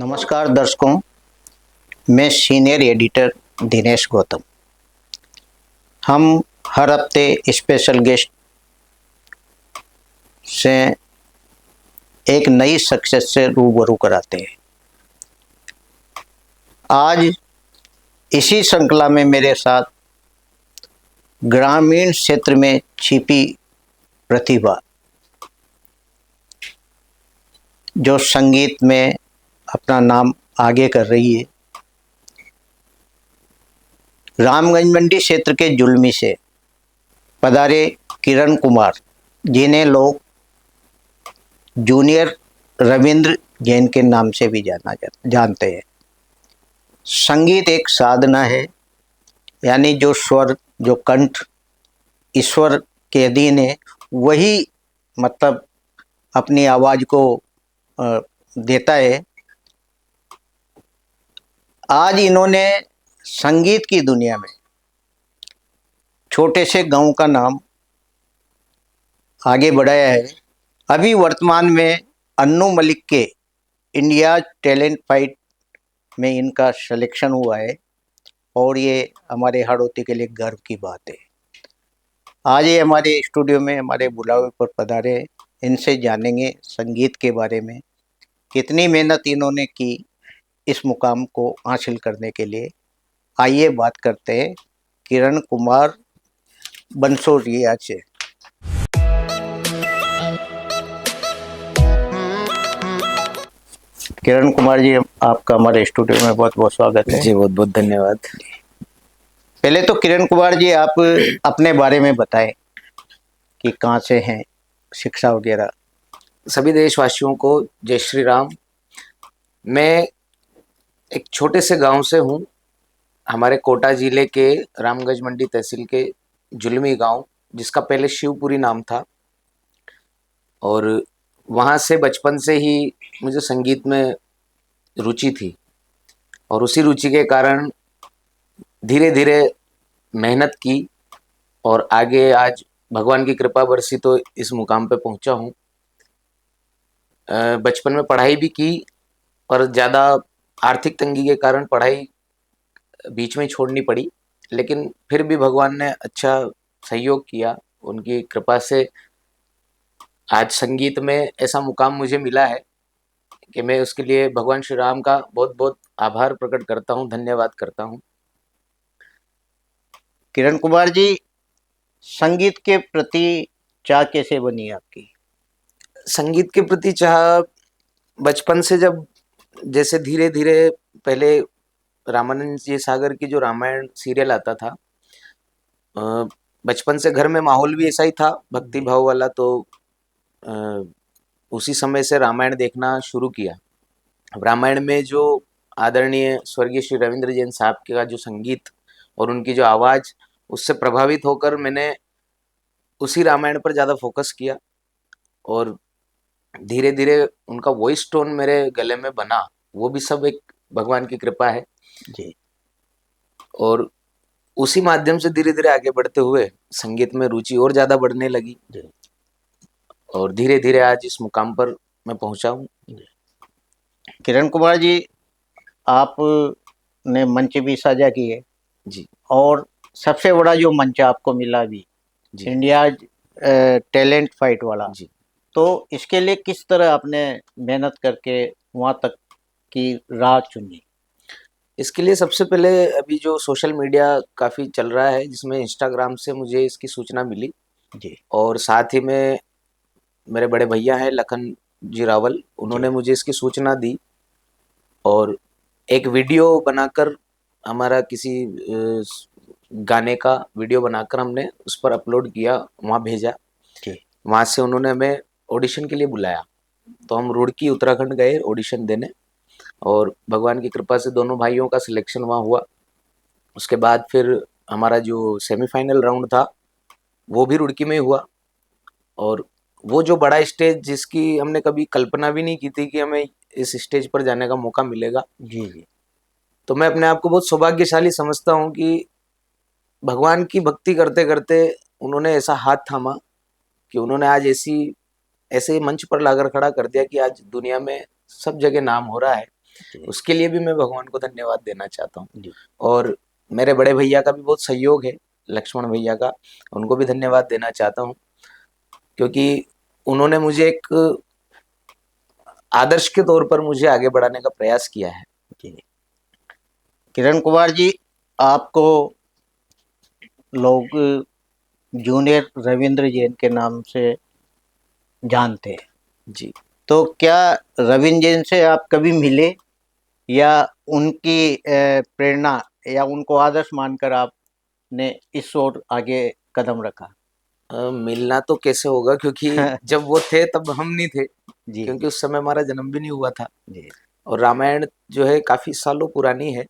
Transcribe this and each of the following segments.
नमस्कार दर्शकों, मैं सीनियर एडिटर दिनेश गौतम। हम हर हफ्ते स्पेशल गेस्ट से एक नई सक्सेस से रूबरू कराते हैं। आज इसी श्रृंखला में मेरे साथ ग्रामीण क्षेत्र में छिपी प्रतिभा, जो संगीत में अपना नाम आगे कर रही है, रामगंज मंडी क्षेत्र के जुलमी से पधारे किरण कुमार, जिन्हें लोग जूनियर रविंद्र जैन के नाम से भी जानते हैं। संगीत एक साधना है, यानी जो स्वर, जो कंठ ईश्वर के अधीन है, वही मतलब अपनी आवाज़ को देता है। आज इन्होंने संगीत की दुनिया में छोटे से गांव का नाम आगे बढ़ाया है। अभी वर्तमान में अन्नू मलिक के इंडिया टैलेंट फाइट में इनका सिलेक्शन हुआ है और ये हमारे हाड़ौती के लिए गर्व की बात है। आज ये हमारे स्टूडियो में हमारे बुलावे पर पधारे। इनसे जानेंगे संगीत के बारे में, कितनी मेहनत इन्होंने की इस मुकाम को हासिल करने के लिए। आइए बात करते हैं किरण कुमार बंसोरिया से। किरण कुमार जी, आपका हमारे स्टूडियो में बहुत बहुत स्वागत है। जी, बहुत बहुत धन्यवाद। पहले तो किरण कुमार जी, आप अपने बारे में बताएं कि कहाँ से हैं, शिक्षा वगैरह। सभी देशवासियों को जय श्री राम। मैं एक छोटे से गांव से हूँ, हमारे कोटा जिले के रामगंज मंडी तहसील के जुलमी गांव, जिसका पहले शिवपुरी नाम था। और वहाँ से बचपन से ही मुझे संगीत में रुचि थी और उसी रुचि के कारण धीरे धीरे मेहनत की और आगे आज भगवान की कृपा बरसी तो इस मुकाम पे पहुँचा हूँ। बचपन में पढ़ाई भी की और ज़्यादा आर्थिक तंगी के कारण पढ़ाई बीच में ही छोड़नी पड़ी, लेकिन फिर भी भगवान ने अच्छा सहयोग किया। उनकी कृपा से आज संगीत में ऐसा मुकाम मुझे मिला है कि मैं उसके लिए भगवान श्री राम का बहुत बहुत आभार प्रकट करता हूँ, धन्यवाद करता हूँ। किरण कुमार जी, संगीत के प्रति चाह कैसे बनी आपकी? संगीत के प्रति चाह बचपन से, जब जैसे धीरे धीरे पहले रामानंद जी सागर की जो रामायण सीरियल आता था, बचपन से घर में माहौल भी ऐसा ही था, भक्ति भाव वाला, तो उसी समय से रामायण देखना शुरू किया। रामायण में जो आदरणीय स्वर्गीय श्री रविंद्र जैन साहब का जो संगीत और उनकी जो आवाज़, उससे प्रभावित होकर मैंने उसी रामायण पर ज़्यादा फोकस किया और धीरे धीरे उनका वॉइस टोन मेरे गले में बना। वो भी सब एक भगवान की कृपा है जी। और उसी माध्यम से धीरे धीरे आगे बढ़ते हुए संगीत में रुचि और ज़्यादा बढ़ने लगी जी। और धीरे धीरे आज इस मुकाम पर मैं पहुंचा हूँ। किरण कुमार जी, आपने मंच भी साझा किए जी। और सबसे बड़ा जो मंच आपको मिला भी, इंडिया टैलेंट फाइट वाला, जी। तो इसके लिए किस तरह आपने मेहनत करके वहाँ तक की राह चुनी? इसके लिए सबसे पहले अभी जो सोशल मीडिया काफ़ी चल रहा है, जिसमें इंस्टाग्राम से मुझे इसकी सूचना मिली जी। और साथ ही में मेरे बड़े भैया हैं लखन जी रावल, उन्होंने मुझे इसकी सूचना दी और एक वीडियो बनाकर, हमारा किसी गाने का वीडियो बनाकर हमने उस पर अपलोड किया, वहाँ भेजा। वहाँ से उन्होंने हमें ऑडिशन के लिए बुलाया, तो हम रुड़की उत्तराखंड गए ऑडिशन देने और भगवान की कृपा से दोनों भाइयों का सिलेक्शन वहाँ हुआ। उसके बाद फिर हमारा जो सेमीफाइनल राउंड था वो भी रुड़की में ही हुआ और वो जो बड़ा स्टेज, जिसकी हमने कभी कल्पना भी नहीं की थी कि हमें इस स्टेज पर जाने का मौका मिलेगा। जी जी। तो मैं अपने आप को बहुत सौभाग्यशाली समझता हूँ कि भगवान की भक्ति करते करते उन्होंने ऐसा हाथ थामा कि उन्होंने आज ऐसे मंच पर लाकर खड़ा कर दिया कि आज दुनिया में सब जगह नाम हो रहा है। जी उसके लिए भी मैं भगवान को धन्यवाद देना चाहता हूँ। जी और मेरे बड़े भैया का भी बहुत सहयोग है, लक्ष्मण भैया का, उनको भी धन्यवाद देना चाहता हूँ, क्योंकि उन्होंने मुझे एक आदर्श के तौर पर मुझे आगे बढ़ाने का प्रयास किया है। जी। किरण कुमार जी, आपको लोग जूनियर रविंद्र जैन के नाम से जानते हैं, जी। तो क्या रविंद्र जैन से आप कभी मिले, या उनकी प्रेरणा या उनको आदर्श मानकर आपने इस ओर आगे कदम रखा? मिलना तो कैसे होगा, क्योंकि जब वो थे तब हम नहीं थे, जी क्योंकि उस समय हमारा जन्म भी नहीं हुआ था। जी और रामायण जो है काफी सालों पुरानी है।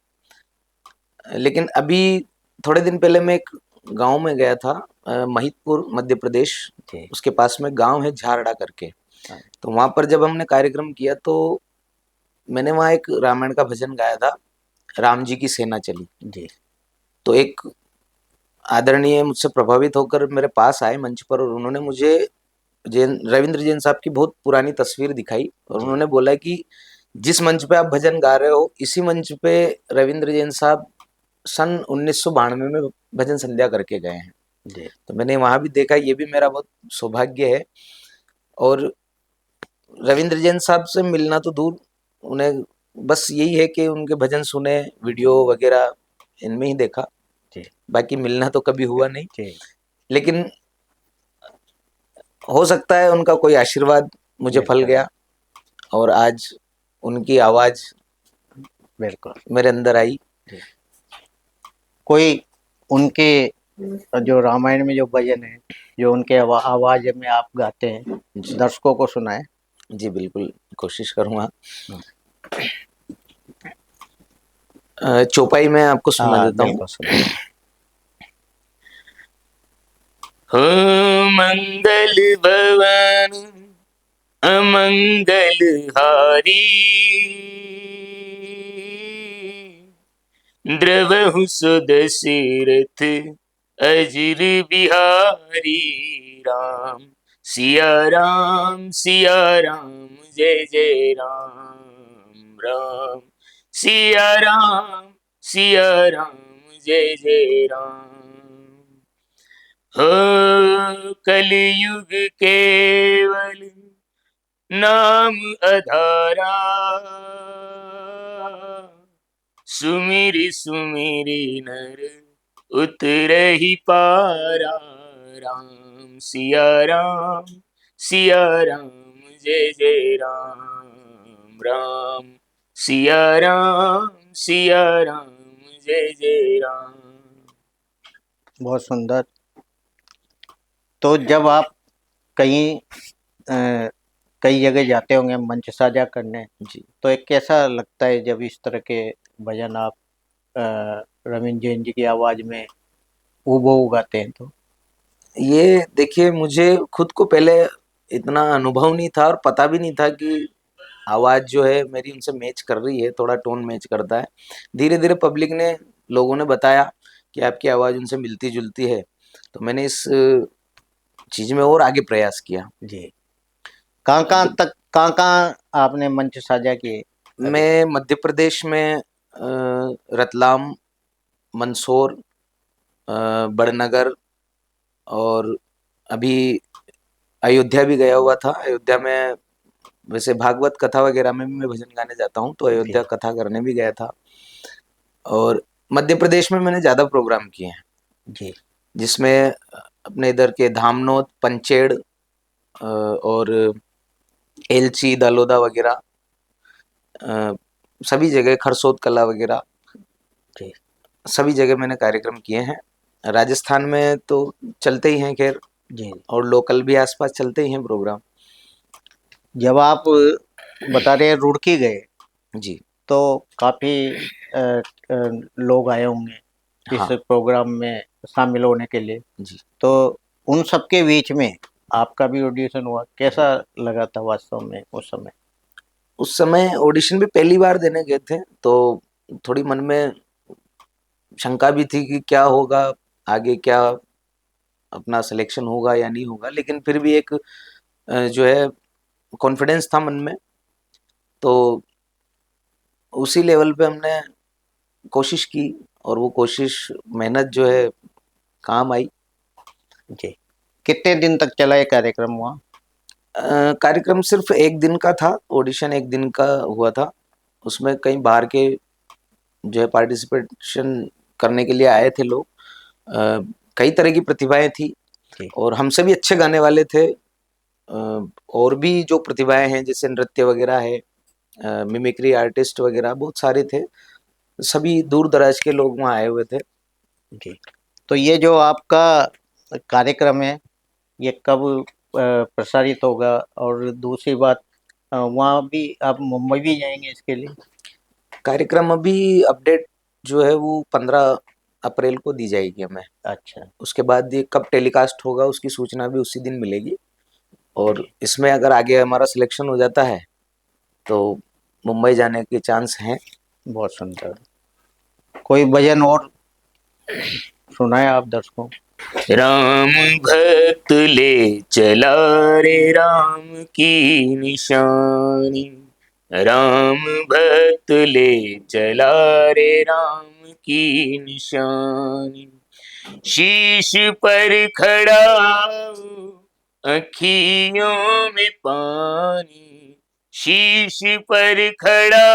लेकिन अभी थोड़े दिन पहले मैं एक गांव में गया था, महितपुर मध्य प्रदेश, जी। उसके पास में गांव है झारड़ा करके। हाँ, तो वहां पर जब हमने कार्यक्रम किया तो मैंने वहां एक रामायण का भजन गाया था, राम जी की सेना चली। जी तो एक आदरणीय मुझसे प्रभावित होकर मेरे पास आए मंच पर, और उन्होंने मुझे जैन रविंद्र जैन साहब की बहुत पुरानी तस्वीर दिखाई, और जी उन्होंने बोला कि जिस मंच पे आप भजन गा रहे हो, इसी मंच पे रविंद्र जैन साहब सन 1992 में भजन संध्या करके गए हैं। जी। तो मैंने वहां भी देखा, ये भी मेरा बहुत सौभाग्य है। और रविंद्र जैन साहब से मिलना तो दूर, उन्हें बस यही है कि उनके भजन सुने, वीडियो वगैरह इनमें ही देखा, जी बाकी मिलना तो कभी हुआ नहीं। जी। लेकिन हो सकता है उनका कोई आशीर्वाद मुझे फल बिल्कुल गया, और आज उनकी आवाज बिल्कुल। मेरे अंदर आई। जी। कोई उनके जो रामायण में जो भजन है, जो उनके आवाज में आप गाते हैं, जी। दर्शकों को सुनाए। जी बिल्कुल, कोशिश करूंगा। हम्म। चौपाई में आपको सुना हाँ देता हूँ। बिल्कुल सुनाए। हो मंगल भवन अमंगल हारी, द्रवहु सुदशरथ अजर बिहारी। राम सिया राम जय जय राम। राम सिया राम जय जय राम। हो कलयुग केवल नाम अधारा, सुमिरि सुमिरि नर उतरहि पारा। राम सिया राम जय जय राम। राम सिया राम जय जय राम। बहुत सुंदर। तो जब आप कहीं अ, कई जगह जाते होंगे मंच साझा करने, जी। तो एक कैसा लगता है जब इस तरह के भजन आप रविंद्र जैन जी की आवाज में हूबहू गाते हैं तो? ये देखिए, मुझे खुद को पहले इतना अनुभव नहीं था, और पता भी नहीं था कि आवाज जो है मेरी उनसे मैच कर रही है, थोड़ा टोन मैच करता है। धीरे धीरे पब्लिक ने, लोगों ने बताया कि आपकी आवाज उनसे मिलती जुलती है, तो मैंने इस चीज में और आगे प्रयास किया। जी। कहाँ कहाँ आपने मंच साझा किए अभी तक? मैं मध्य प्रदेश में रतलाम, मंदसौर, बड़नगर, और अभी अयोध्या भी गया हुआ था। अयोध्या में वैसे भागवत कथा वगैरह में भी मैं भजन गाने जाता हूँ, तो जी अयोध्या कथा करने भी गया था। और मध्य प्रदेश में मैंने ज्यादा प्रोग्राम किए हैं, जी जिसमें अपने इधर के धामनोद, पंचेड़, और एलची, दलोदा वगैरह, सभी जगह, खरसोद कला वगैरह, जी सभी जगह मैंने कार्यक्रम किए हैं। राजस्थान में तो चलते ही हैं खैर, जी। और लोकल भी आसपास चलते ही हैं प्रोग्राम। जब आप बता रहे हैं रुड़की गए, जी। तो काफी लोग आए होंगे इस हाँ। प्रोग्राम में शामिल होने के लिए, जी। तो उन सबके बीच में आपका भी ऑडिशन हुआ, कैसा लगा था वास्तव में उस समय? उस समय ऑडिशन भी पहली बार देने गए थे, तो थोड़ी मन में शंका भी थी कि क्या होगा आगे, क्या अपना सिलेक्शन होगा या नहीं होगा, लेकिन फिर भी एक जो है कॉन्फिडेंस था मन में। तो उसी लेवल पे हमने कोशिश की, और वो कोशिश, मेहनत जो है, काम आई। जी। कितने दिन तक चला ये कार्यक्रम वहाँ? कार्यक्रम सिर्फ एक दिन का था, ऑडिशन एक दिन का हुआ था। उसमें कई बाहर के जो है पार्टिसिपेशन करने के लिए आए थे लोग। अ, कई तरह की प्रतिभाएं थी, जी। और हमसे भी अच्छे गाने वाले थे। और भी जो प्रतिभाएं हैं, जैसे नृत्य वगैरह है, मिमिक्री आर्टिस्ट वगैरह बहुत सारे थे। सभी दूर दराज के लोग वहाँ आए हुए थे। जी। तो ये जो आपका कार्यक्रम है, ये कब प्रसारित होगा? और दूसरी बात, वहाँ भी आप मुंबई भी जाएंगे इसके लिए? कार्यक्रम अभी अपडेट जो है वो 15 अप्रैल को दी जाएगी हमें। अच्छा। उसके बाद ये कब टेलीकास्ट होगा उसकी सूचना भी उसी दिन मिलेगी। और जी। इसमें अगर आगे हमारा सिलेक्शन हो जाता है तो मुंबई जाने के चांस हैं। बहुत सुंदर। कोई भजन और सुनाए आप दर्शकों? राम भक्त ले चला रे राम की निशानी, राम भक्त ले चला रे राम की निशानी, शीश पर खड़ा अखियों में पानी, शीश पर खड़ा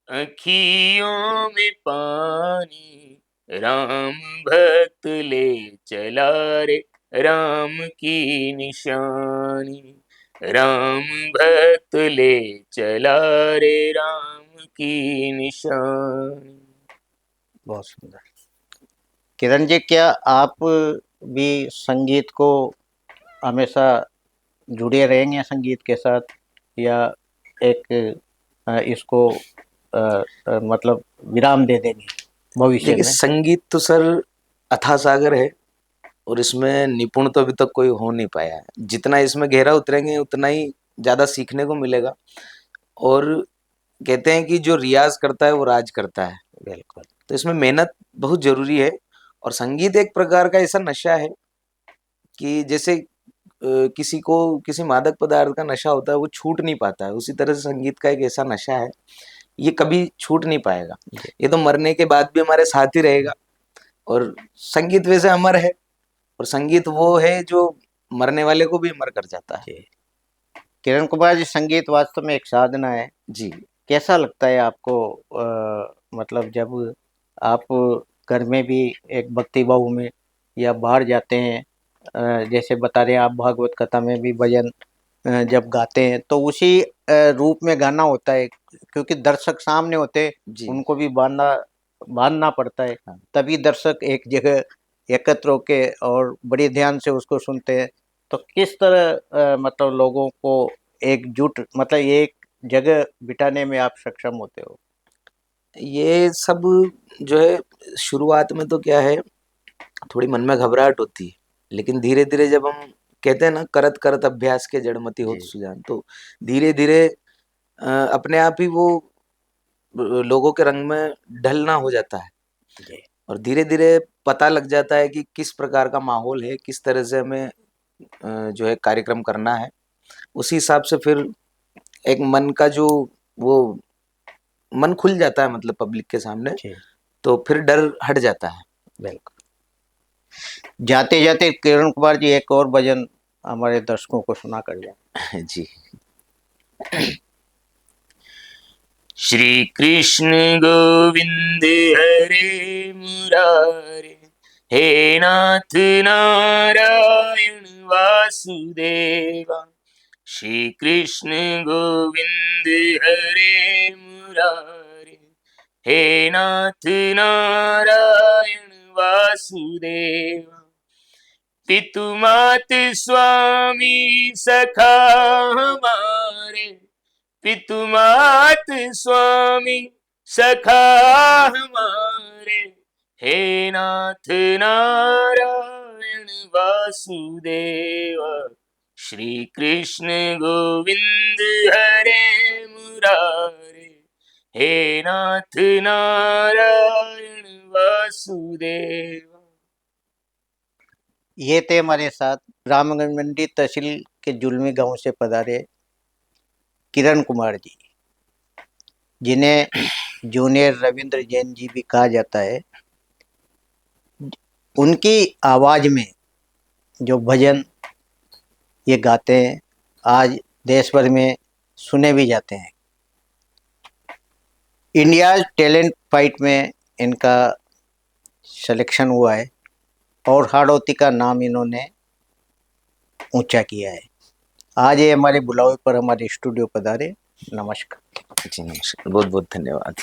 अखियों में पानी, राम भक्त ले चला रे राम की निशानी, राम भक्त ले चला रे राम की निशानी। बहुत सुंदर। किरण जी, क्या आप भी संगीत को हमेशा जुड़े रहेंगे संगीत के साथ, या एक इसको मतलब विराम दे देंगे भविष्य देखिए, में? संगीत तो सर अथाह सागर है, और इसमें निपुण तो अभी तक कोई हो नहीं पाया है। जितना इसमें गहरा उतरेंगे उतना ही ज़्यादा सीखने को मिलेगा। और कहते हैं कि जो रियाज करता है वो राज करता है। बिल्कुल। तो इसमें मेहनत बहुत जरूरी है। और संगीत एक प्रकार का ऐसा नशा है कि जैसे किसी को किसी मादक पदार्थ का नशा होता है, वो छूट नहीं पाता है, उसी तरह से संगीत का एक ऐसा नशा है, ये कभी छूट नहीं पाएगा। जी। ये तो मरने के बाद भी हमारे साथ ही रहेगा। और संगीत वैसे अमर है, और संगीत वो है जो मरने वाले को भी अमर कर जाता है। जी। किरण कुमार जी, संगीत वास्तव में एक साधना है। जी। कैसा लगता है आपको, मतलब जब आप घर में भी एक भक्ति भाव में या बाहर जाते हैं, जैसे बता रहे हैं आप भागवत कथा में भी भजन जब गाते हैं, तो उसी रूप में गाना होता है, क्योंकि दर्शक सामने होते हैं, जी। उनको भी बांधना पड़ता है। हाँ। तभी दर्शक एक जगह एकत्र होके और बड़े ध्यान से उसको सुनते हैं। तो किस तरह मतलब लोगों को एकजुट, मतलब एक जगह बिठाने में आप सक्षम होते हो? ये सब जो है, शुरुआत में तो क्या है, थोड़ी मन में घबराहट होती है, लेकिन धीरे धीरे जब हम, कहते हैं ना, करत करत अभ्यास के जड़मति होत जी। सुजान, तो धीरे धीरे अपने आप ही वो लोगों के रंग में ढलना हो जाता है। जी। और धीरे धीरे पता लग जाता है कि किस प्रकार का माहौल है, किस तरह से हमें जो है कार्यक्रम करना है। उसी हिसाब से फिर एक मन का जो, वो मन खुल जाता है, मतलब पब्लिक के सामने, जी। तो फिर डर हट जाता है। बिल्कुल। जाते जाते किरण कुमार जी, एक और भजन हमारे दर्शकों को सुना कर जाए। जी। श्री कृष्ण गोविंद हरे मुरारे, हे नाथ नारायण वासुदेवा, श्री कृष्ण गोविंद हरे मुरारे, हे नाथ नारायण वासुदेवा, पितु मात स्वामी सखा हमारे, पितु मात स्वामी सखा हमारे, हे नाथ नारायण वासुदेवा, श्री कृष्ण गोविंद हरे मुरारे, हे नाथ नारायण वासुदेवा। ये थे हमारे साथ रामगंज मंडी तहसील के जुलमी गांव से पधारे किरण कुमार जी। जिन्हें जूनियर रविंद्र जैन जी भी कहा जाता है, उनकी आवाज में जो भजन ये गाते हैं, आज देश भर में सुने भी जाते हैं। इंडिया टैलेंट फाइट में इनका सिलेक्शन हुआ है और हाड़ौती का नाम इन्होंने ऊंचा किया है। आज ये हमारे बुलावे पर हमारे स्टूडियो पधारे। नमस्कार। जी नमस्कार, बहुत बहुत धन्यवाद।